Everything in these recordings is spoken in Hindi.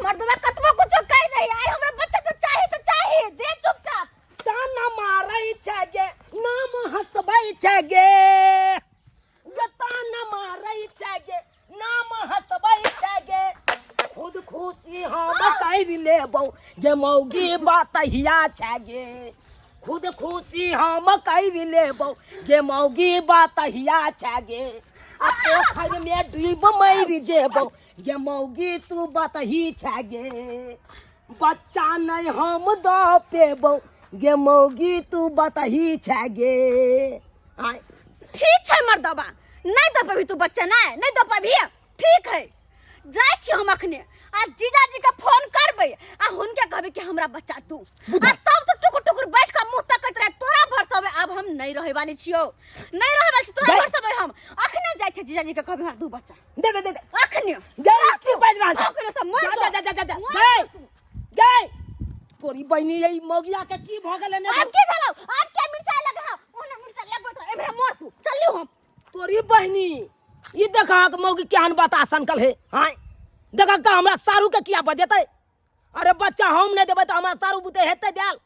मर्दवा कतबो कुछ कह दे आई हमरा बच्चा तो चाहिए दे चुपचाप ताना मारै छगे नाम हसबै छगे ताना मारै छगे नाम हसबै छगे खुद खुशी हम कर लेबौ जे मौगी बातहिया छगे खुद खुशी हम कर लेबौ जे मौगी बातहिया छगे आ पोखर में डूब मर जेबौ जे मौगी तू बतही छगे बच्चा नहीं हम द पेबौ गे मौगी तू बतही छगे ठीक है मर्दवा नहीं दे पाबी तू बच्चा नहीं दे पाबी ठीक है जाय छी हम अखने आ जीजाजी के फोन करबे आ हुनके कहबे कि हमरा बच्चा दू आ तब तो टुकुर टुकुर बैठ के मुंह तकत रहे तोरा भरसबे अब हम नहीं रहे वाली छियो नहीं रहे वाली तोरा भरसबे हम अखने जाय छी जीजाजी के कहबे हमरा दू बच्चा दे अखने गए की बाज रहा है अखने से मर जा गए तोरी बहनी यही मौगिया के की भ गेले ने अब की भेलौ आज के मिर्चा लगा ओने मिर्चा ले बैठ एबरे मर तू चलियो हम तोरी बहनी ई देखा के मौगी केहन बात आसन कल है हां देखा त हमरा सारू के किया बजेतै अरे बच्चा हम नहीं देबै त हमरा सारू बुते हेतै देल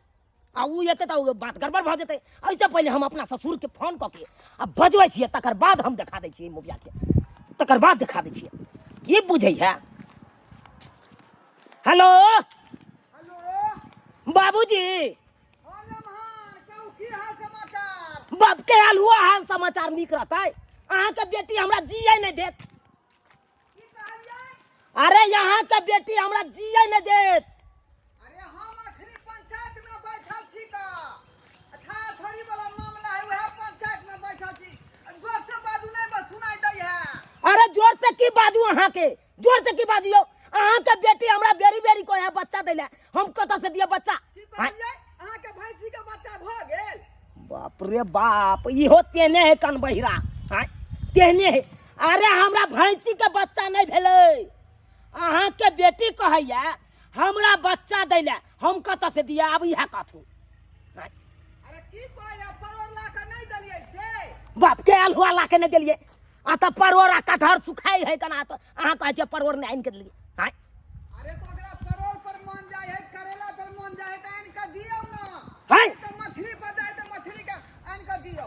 आ उ हेतै त बात गड़बड़ भ जेतै ऐसे पहले हम अपना ससुर के फोन क के आ बजबै छियै तकर बाद हम दिखा दै छियै मौगिया के तकर बाद दिखा दै छियै की बुझै है हेलो बाबूजी बाप के हाल हुआ हाल समाचार निक रहता है अहाँ के बेटी हमरा जिये नहीं देत अरे यहाँ के बेटी हमरा जिये नहीं देत अरे हम अखनी पंचायत में बैठल छी का अच्छा थोड़ी वाला मामला है वह पंचायत में बैठल छी जोर से बाजू नहीं बस सुनाई दै है अरे जोर से की बाजू अहाँ के जोर से की बाजू यो अहाँ के बेटी हमरा बेरी बेरी को है बच्चा देले हम कत से दिए बच्चा की कहलिए अहाँ के भैंसी के बच्चा भ गेल बाप रे बाप इहो तेने है कन बहिरा हां तेने है अरे हमरा भैंसी के बच्चा नहीं भेलै अहाँ के बेटी कहैया हमरा बच्चा दैले हम कत से दिए आब इहा कथू अरे की कहैया परोर ला के नहीं दलिए से बाप के आल हुआ ला के नहीं दिलिए आ त परोर आ कटहर सुखाई है कना त अहाँ कहै छै परोर नहीं आइन के दिलिए हां अरे तो अगर परोर पर मन जाय है करेला पर मन जाय है त आइन के दियौ ना हां तो मछली पर जाय त मछली के आइन के दियौ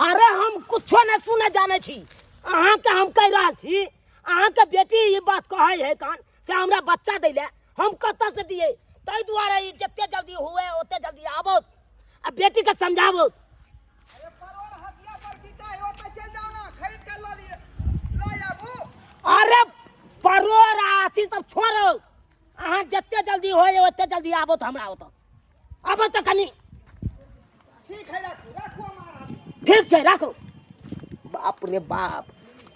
अरे हम कुछो नहीं सुने जाने छी अहाँ के हम कह रहल छी अहाँ के बेटी ये बात कहै है कान से हमरा बच्चा दैले हम कत से दिए तै दुआरे ई जत्ते जल्दी हुए ओते जल्दी आबो आ बेटी के समझाबो अरे परोर हटिया पर बिकाय ओते चल जाओ ना खरीद के ल आबू अरे परोर आछी सब छोड़ो अहाँ जत्ते जल्दी होए ओते जल्दी आबो त हमरा ओत आबो त कनी ठीक है राखो हमारा ठीक छै राखो बाप रे बाप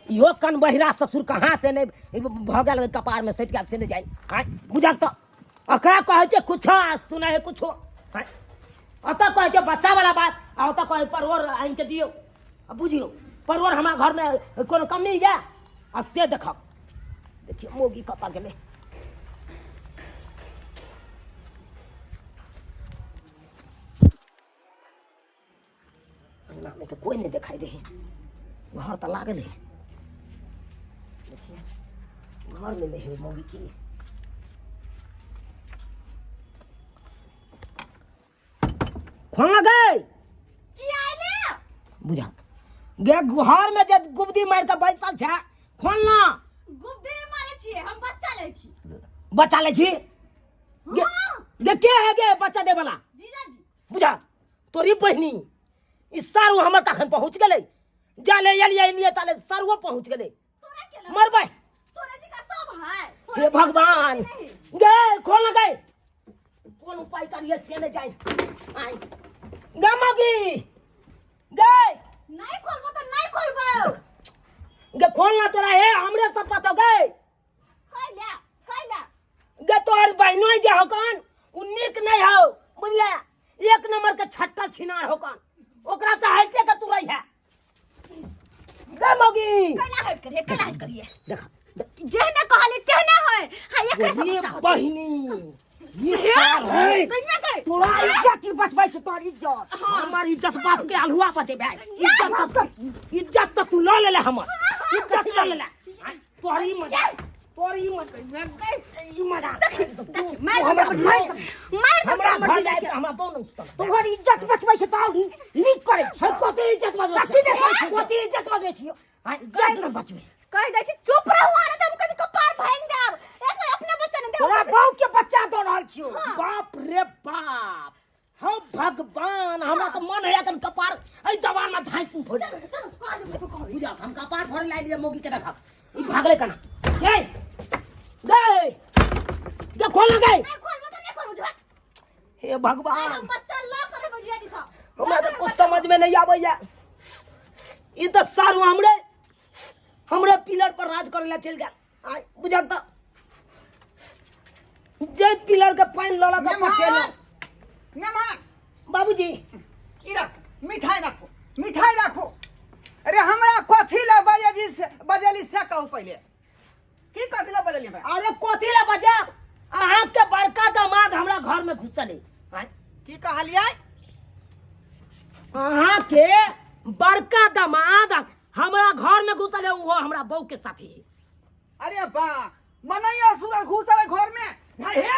इहो कन बहिरा ससुर कहाँ से नहीं भ गेल कपार में सटि गेल से नहीं जाई हां बुझक त अकरा कहै छै कुछो सुनै है कुछो हां अत कहै छै बच्चा वाला बात आ अत कहै परोर आइन के दियो अब बुझियो परोर हमरा घर में कोनो कमी है आ से देखब देखिए मोगी कत गेले ना में तो कोई नहीं दिखाई दे घर तो लागल है देखिए घर में नहीं मोगी की खोला गए की आइले बुझा गे घर में जे गुबदी मार के बैसल छै खोलना गुब्दे मारे छिए हम बच्चा ले छी बच्चा ले छी गे गे के है गे बच्चा दे वाला जीजाजी बुझा तोरी बहनी ई सारू हमर तखन पहुंच गेलै जाले एलिए ताले सारुओ पहुंच गेलै तोरा के मरबै तोरे जी का सब है हे भगवान गे खोल गए कौन उपाय करिए से न जाए आई गे मगी गे नहीं खोलबो तो नहीं खोलबो गे खोलना तोरा हे हमरे सब पता गे कैला गे तोहर बहनोई जे हो कन उन्नीक नहीं हो बुझले एक नंबर के छट्टा छिनार हो कन ओकरा से हटे के तू रही है गे मगी कैला हट करिए देखा जेहने कहली तेहने है हां एकरे सब ये बच्चा होतै। बहिनी ये साल है दुनिया के तोरा इज्जत की बचबै छ तोर इज्जत हमर इज्जत बाप के अलहुआ बचेबै इज्जत तो तू ल ले हमर इज्जत ल ले तोरी मजा कोरी मत ई मजा मार हमरा घर जाए त हमरा बोन सुतल तोहर इज्जत बचबै छ त नीक करे छ कते इज्जत बचबै छ कते इज्जत बचबै छियो हां जाय न बचबै कह दै छी चुप रहू आने त हम कनी कपार भांग देब एक अपने बच्चा ने देब तोरा बाऊ के बच्चा दो रहल छियो बाप रे बाप हम भगवान हमरा त मन है तन कपार ए दवान में धाइस फोड़ बुझा हम कपार फोड़ लाई लिए मोगी के देखा ई भागले कना ए गए जा खोल गए खोल बता नहीं खोल बुझा हे भगवान हम बच्चा ला करे बुझिया दिसा हमरा तो कुछ समझ में नहीं आवैया ई तो सारू हमरे पिलर पर राज करेला चल गया आ बुझा त जे पिलर के पानी लला के पटेल मेहमान बाबूजी ई रख मिठाई रखो अरे हमरा कथी ला बजली से कहू पहले की कथी ला बजली हमरा अरे कोथी ला बजा अहाँ के बड़का दामाद हमरा घर में घुसले की कहलियै अहाँ के बड़का दामाद हमरा घर में घुसले वो हमरा बहू के साथी अरे बा मनैया सुगर घुसल घर में हे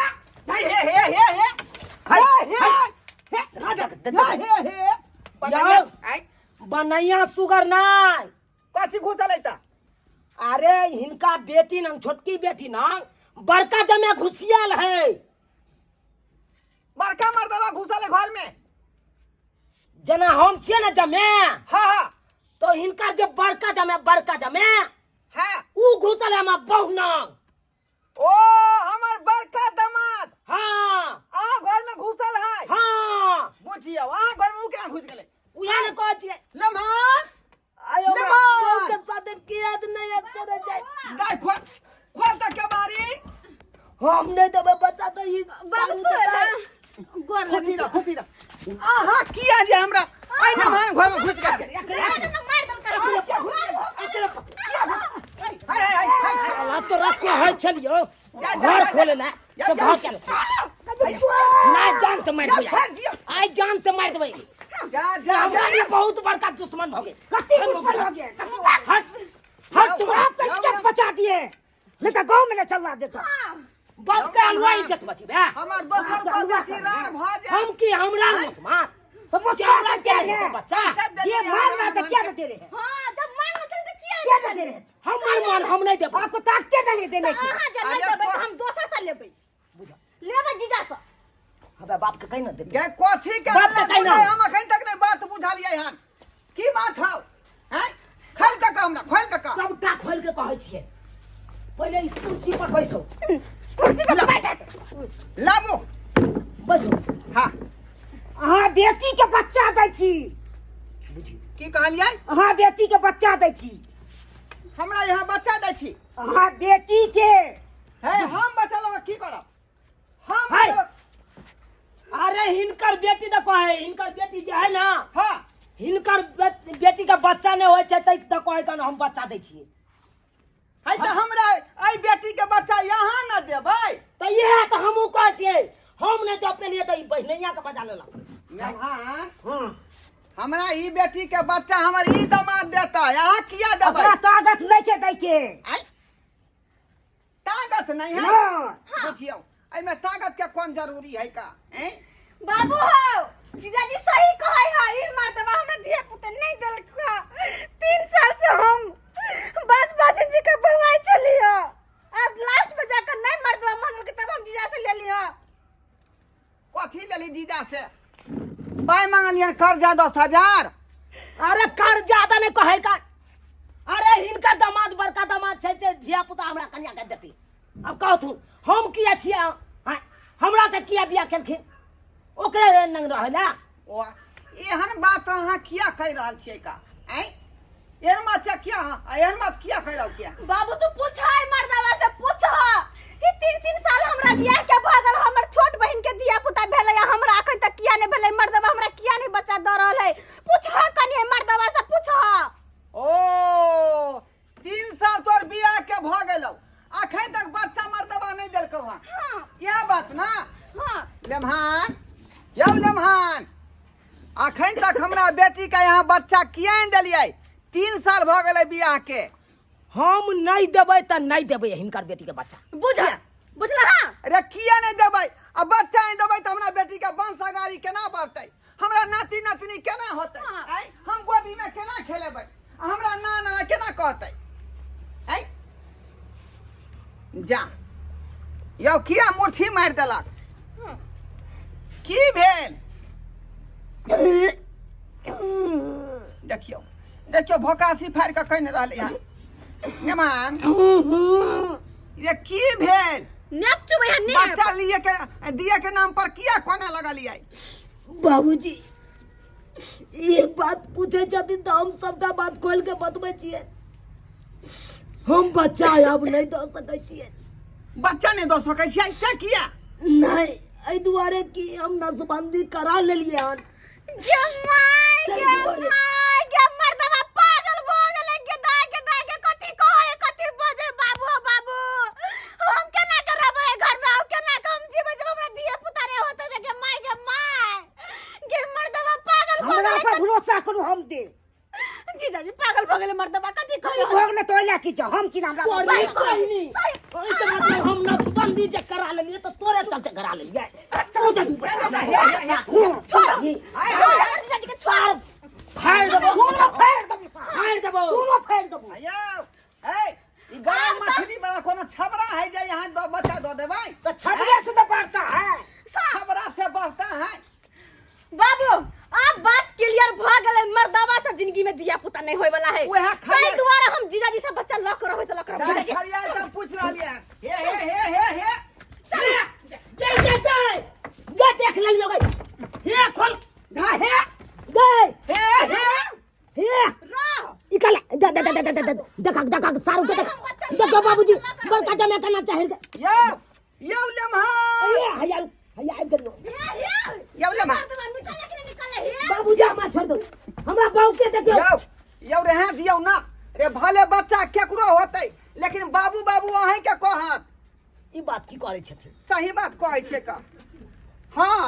बनैया सुगर नाय कथी घुसल त अरे हिनका बेटी न छोटकी बेटी न बड़का जमे घुसियल है बड़का मर्दवा घुसल घर में जना हम छिए न जमे हाँ तो हिनका जे बड़का जमे हाँ ऊ घुसल है हम बहु न ओ हमर बड़का दामाद हाँ आ घर में घुसल है हाँ बुझियो आ घर में ऊ केना घुस गेले उहे न कहै छिए लम्हान आयो लेमन! के साथ कियाद नहीं अचरे जाए गाय खोल तक के बारी हम नहीं देबे बच्चा तो ई बाबू तो गोर खुशी रह आहा किया जे हमरा आई लम्हान घर में घुस गेल मार दल कर साला तो रखो है चलियो घर खोले ना सब भाग के ना जान से मार दे आई जान से मार देबे हमारी बहुत बड़का दुश्मन हो गए कत्ती दुश्मन हो गए हट तुम आप तो इज्जत बचा दिए नहीं तो गांव में न चलना देता बाप का अलवा इज्जत बची बे हमर दोसर को बेटी रार भ जाए हम की हमरा मुसलमान तो मुसलमान क्या है बच्चा ये मारना तो क्या दे रहे हां जब मान चल तो किया दे रहे हम मान हम नहीं देबो आपको ताकते नहीं देने की हां जब नहीं देबे हम दोसर से लेबे बुझा लेबे जीजा से हबे बाप के कहीं न दे गे कथी के बात बताई ना। हम अखन तक नहीं बात बुझालियै हन की बात हौ हैं खोल के हमरा खोल के सबटा खोल के कहै छियै पहले ई कुर्सी पर बैसो कुर्सी पे बैठ लामो बैसो हां अहाँ बेटी के बच्चा दै छी बुझी की कहलियै अहाँ बेटी के बच्चा दै छी हमरा यहाँ बच्चा दै छी अहाँ बेटी के है हम बच्चा लोग की करब हम है। बच्चा- अरे हिनकर बेटी देखो है हिनकर बेटी जे है ना हां हिनकर बेटी का बच्चा नहीं होय छै त देखो है कन हम बच्चा दै छी है त हमरा आई बेटी के बच्चा यहाँ न देबै त इहे त हमहू कहै छियै हम नहीं तो पहले त ई बहनैया के बजा लेलक हां हां हमरा ई बेटी के बच्चा हमर ई दामाद देता यहाँ किया देबै ओकरा ताकत नहीं छै दै के आई ताकत नहीं है हां बुझियो एमे ताकत के कौन जरूरी है का हैं बाबू हो जीजाजी सही कहै है ई मर्दवा हमरा दिए पुते नहीं देलका 3 साल से हम बस जी का बवाई चलियो अब लास्ट में जाकर नहीं मर्दवा मानल के तब हम जीजा से ले लियो कथी लेली जीजा से पाई मांगलियन कर्जा 10,000 अरे कर ज्यादा नहीं कहे का अरे हिनका दामाद बड़का दामाद छै जे धिया पुता हमरा कन्या के देती अब कहथुन हम किया छियै हाँ, हमरा से किया बियाह केलखिन ओकरे नंग रहला ओ एहन बात अहाँ किया कह रहल छियै का हैं एहन बात किया एहन बात किया कह रहल छियै बाबू तू पूछा है मर्दवा से पूछा ई 3 साल हमरा बियाह के भगल हमर छोट बहन के दिया पुता भेलै हमरा अखन तक किया नहीं भेलै मर्दवा हमरा किया नहीं बच्चा द रहल है पूछा कनी मर्दवा से पूछा ओ 3 साल तोर बियाह के भ गेलौ अखन तक बच्चा मर्दबा नहीं देलकौ हां हां यह बात ना हां लेम्हान यौ लेम्हान अखन तक हमरा बेटी के यहाँ बच्चा किया नहीं दिलियै 3 साल भ गेलै बियाह के हम नहीं देबै त नहीं देबै हिनकर बेटी के बच्चा। बुझा बुझला हां अरे किया नहीं देबै? अब बच्चा नहीं देबै तो हमरा बेटी के वंश अगाड़ी केना बढ़तै? हमरा नाती नातनी केना होतै? हाँ। हम गोदी में केना खेलेबै? हमरा नाना केना कहतै? ऐ जा यौ किया मुट्ठी मारि देलक? की भेल? देखियो देखियो भोकासी फाड़ि कऽ कहि रहलै हन नेमान। ये की भेल? नेप चुबै है नेप बच्चा लिए के दिए के नाम पर किया कोना लगलियै? बाबूजी एक बात पूछे छथिन तो हम सबका बात खोल के बतबै छियै। हम बच्चा अब नहीं दे सकै छियै। बच्चा नहीं दो सकै छियै से किया? नहीं एहि दुआरे कि हम नसबंदी करा लेलियै हन। गे माय गे मर्दवा पागल भ गेलै के दाय के कथि कहै कथि बजे बाबू बाबू हम केना करबै घर में केना हम जीवन जब हमरा दिए पुता रे होते जे गे माय गे मर्दवा पागल भ हमरा गेलै। पर भरोसा करू हम दे। जीजाजी पागल भ गेलै मर्दवा कथि कहै भोग ने तोला की छ हम चिना हमरा सही कहनी ओइ त मतलब हम नसबंदी जे करा लेलियै त तोरे चलते करा लेलियै। छोड़ जीजाजी के छोड़ फाड़ देबो कोनो फाड़ देबो कोनो फाड़ देबो। आयो ए ई गरम मछली वाला कोनो छबरा है जे यहाँ दो बच्चा दो देबै? तो छबरे से तो पड़ता है। छबरा से बढ़ता है। बाबू अब बात क्लियर भ गेलै मर्दवा से जिंदगी में दिया पुता नहीं होय वाला है। ओहे ताहि दुआरे हम जीजाजी से बच्चा लॉक करबै त लॉक करबै। गाय खरिया त पूछ रहलियै हे ये देख लेलियो गई हे खोल धा हे गई हे हे रह इकला देखा सारू के देखो बाबूजी बड़का जमे करना चाहिए। यो लम्हा ये हैया आबि गेलियो। यो लम्हा निकले हे बाबूजी हमरा छोड़ दो हमरा बहू के देखियो। यो रहे दियौ ना रे भले बच्चा केकरो होतै लेकिन बाबू बाबू अहीं के कहत। ई बात की करै छथिन? सही बात कहै छै का? हाँ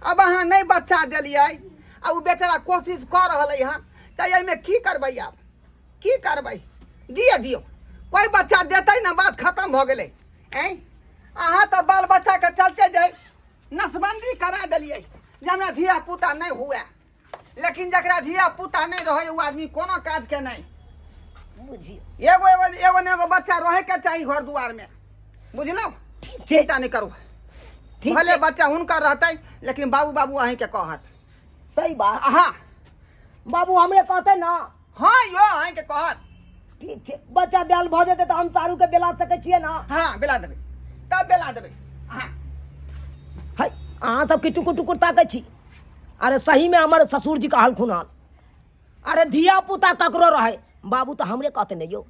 अब अहाँ नहीं बच्चा देलियै आ उ बेचारा कोशिश कर रहलै हन त एहिमे की करबै? आब की करबै? दियौ कोई बच्चा देतै ना बात खत्म भ गेलै। ऐं अहाँ तो बाल बच्चा के चलते जे नसबंदी करा देलियै जे हमरा धिया पुता नहीं हुए, लेकिन जकरा धिया पुता नहीं रहे उ आदमी कोनो काज के नहीं। बुझियो एगो बच्चा रहे के चाहिए घर दुआर में, बुझलौ? चिंता नहीं करू भले बच्चा हुनकर रहतै लेकिन बाबू बाबू अहीं के कहत। सही बात। हाँ बाबू हमरे कहते ना। हाँ यो अहीं के कहत। ठीक छै बच्चा देल भ जेतै त हम सारू के बेला सकै छियै ना? हाँ बेला देबै तब बेला देबै। हाँ है अहाँ सब की टुकुर टुकुर ताकै छी? अरे सही में हमर ससुर जी का हाल खुनाल। अरे धिया पुता ककरो रहे बाबू तो हमरे कहते नहीं यो।